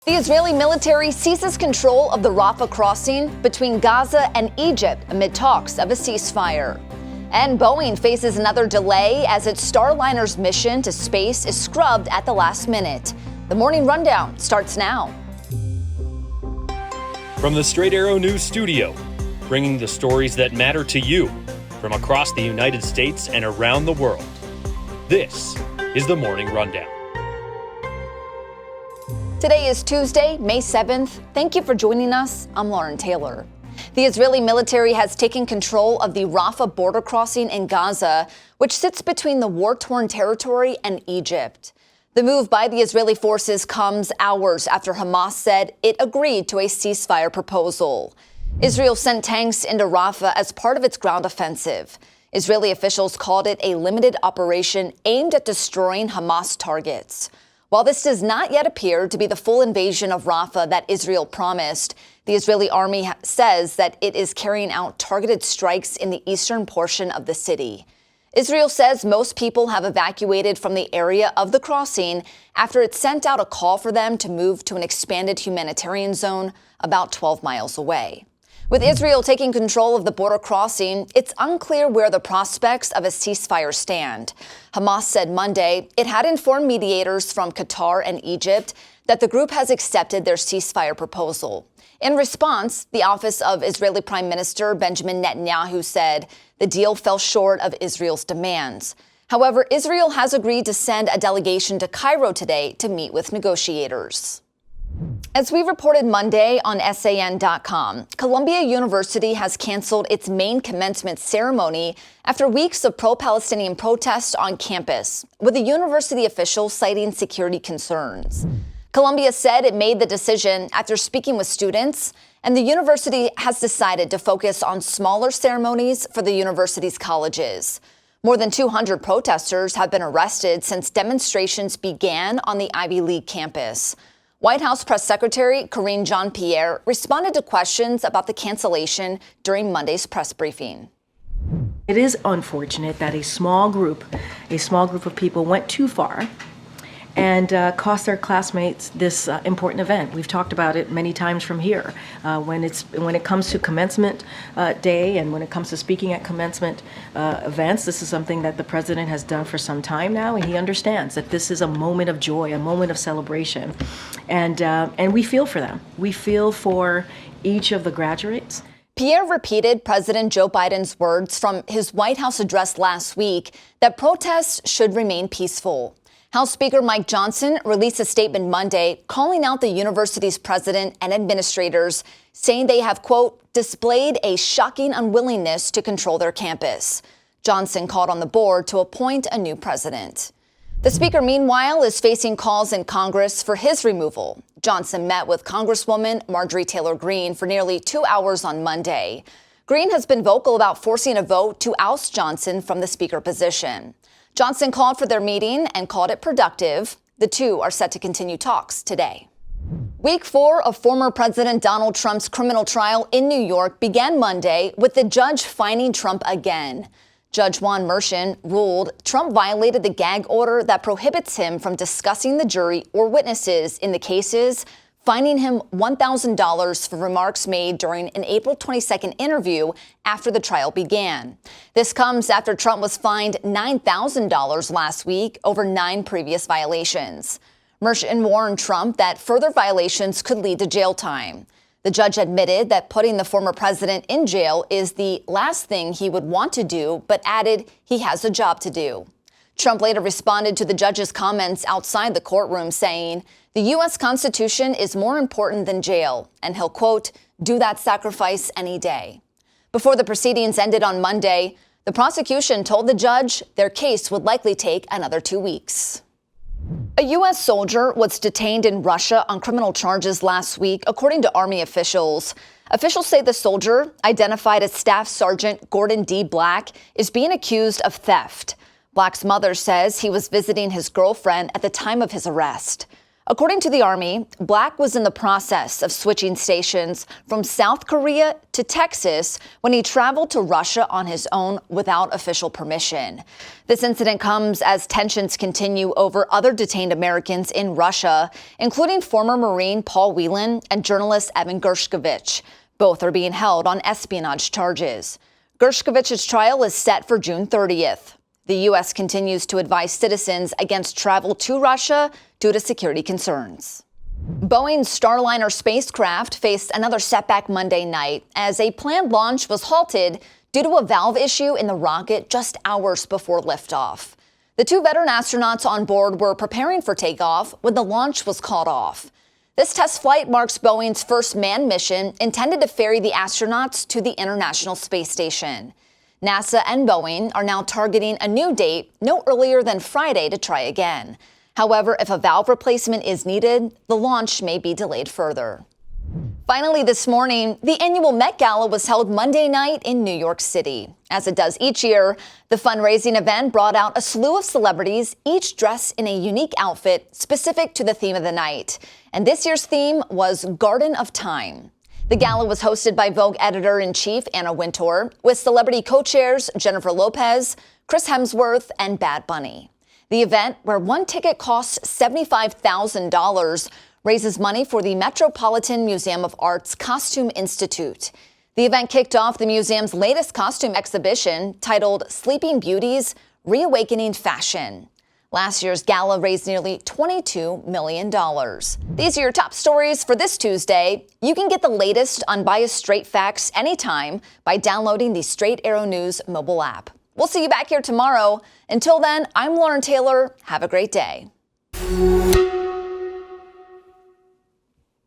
The Israeli military seizes control of the Rafah crossing between Gaza and Egypt amid talks of a ceasefire. And Boeing faces another delay as its Starliner's mission to space is scrubbed at the last minute. The Morning Rundown starts now. From the Straight Arrow News Studio, bringing the stories that matter to you from across the United States and around the world. This is the Morning Rundown. Today is Tuesday, May 7th. Thank you for joining us. I'm Lauren Taylor. The Israeli military has taken control of the Rafah border crossing in Gaza, which sits between the war-torn territory and Egypt. The move by the Israeli forces comes hours after Hamas said it agreed to a ceasefire proposal. Israel sent tanks into Rafah as part of its ground offensive. Israeli officials called it a limited operation aimed at destroying Hamas targets. While this does not yet appear to be the full invasion of Rafah that Israel promised, the Israeli army says that it is carrying out targeted strikes in the eastern portion of the city. Israel says most people have evacuated from the area of the crossing after it sent out a call for them to move to an expanded humanitarian zone about 12 miles away. With Israel taking control of the border crossing, it's unclear where the prospects of a ceasefire stand. Hamas said Monday it had informed mediators from Qatar and Egypt that the group has accepted their ceasefire proposal. In response, the office of Israeli Prime Minister Benjamin Netanyahu said the deal fell short of Israel's demands. However, Israel has agreed to send a delegation to Cairo today to meet with negotiators. As we reported Monday on SAN.com, Columbia University has canceled its main commencement ceremony after weeks of pro-Palestinian protests on campus, with the university official citing security concerns. Columbia said it made the decision after speaking with students, and the university has decided to focus on smaller ceremonies for the university's colleges. More than 200 protesters have been arrested since demonstrations began on the Ivy League campus. White House Press Secretary Karine Jean-Pierre responded to questions about the cancellation during Monday's press briefing. It is unfortunate that a small group of people went too far and cost their classmates this important event. We've talked about it many times from here. When it comes to commencement day and when it comes to speaking at commencement events, this is something that the president has done for some time now, and he understands that this is a moment of joy, a moment of celebration, and we feel for them. We feel for each of the graduates. Pierre repeated President Joe Biden's words from his White House address last week that protests should remain peaceful. House Speaker Mike Johnson released a statement Monday calling out the university's president and administrators, saying they have, quote, displayed a shocking unwillingness to control their campus. Johnson called on the board to appoint a new president. The speaker, meanwhile, is facing calls in Congress for his removal. Johnson met with Congresswoman Marjorie Taylor Greene for nearly 2 hours on Monday. Greene has been vocal about forcing a vote to oust Johnson from the speaker position. Johnson called for their meeting and called it productive. The two are set to continue talks today. Week 4 of former President Donald Trump's criminal trial in New York began Monday with the judge fining Trump again. Judge Juan Merchan ruled Trump violated the gag order that prohibits him from discussing the jury or witnesses in the cases, fining him $1,000 for remarks made during an April 22nd interview after the trial began. This comes after Trump was fined $9,000 last week over 9 previous violations. Merchan warned Trump that further violations could lead to jail time. The judge admitted that putting the former president in jail is the last thing he would want to do, but added he has a job to do. Trump later responded to the judge's comments outside the courtroom, saying, "The U.S. Constitution is more important than jail, and he'll, quote, do that sacrifice any day." Before the proceedings ended on Monday, the prosecution told the judge their case would likely take another 2 weeks. A U.S. soldier was detained in Russia on criminal charges last week, according to Army officials. Officials say the soldier, identified as Staff Sergeant Gordon D. Black, is being accused of theft. Black's mother says he was visiting his girlfriend at the time of his arrest. According to the Army, Black was in the process of switching stations from South Korea to Texas when he traveled to Russia on his own without official permission. This incident comes as tensions continue over other detained Americans in Russia, including former Marine Paul Whelan and journalist Evan Gershkovich. Both are being held on espionage charges. Gershkovich's trial is set for June 30th. The U.S. continues to advise citizens against travel to Russia due to security concerns. Boeing's Starliner spacecraft faced another setback Monday night as a planned launch was halted due to a valve issue in the rocket just hours before liftoff. The two veteran astronauts on board were preparing for takeoff when the launch was called off. This test flight marks Boeing's first manned mission intended to ferry the astronauts to the International Space Station. NASA and Boeing are now targeting a new date no earlier than Friday to try again. However, if a valve replacement is needed, the launch may be delayed further. Finally, this morning, the annual Met Gala was held Monday night in New York City. As it does each year, the fundraising event brought out a slew of celebrities, each dressed in a unique outfit specific to the theme of the night. And this year's theme was Garden of Time. The gala was hosted by Vogue editor-in-chief Anna Wintour, with celebrity co-chairs Jennifer Lopez, Chris Hemsworth, and Bad Bunny. The event, where one ticket costs $75,000, raises money for the Metropolitan Museum of Art's Costume Institute. The event kicked off the museum's latest costume exhibition titled Sleeping Beauties: Reawakening Fashion. Last year's gala raised nearly $22 million. These are your top stories for this Tuesday. You can get the latest unbiased straight facts anytime by downloading the Straight Arrow News mobile app. We'll see you back here tomorrow. Until then, I'm Lauren Taylor. Have a great day.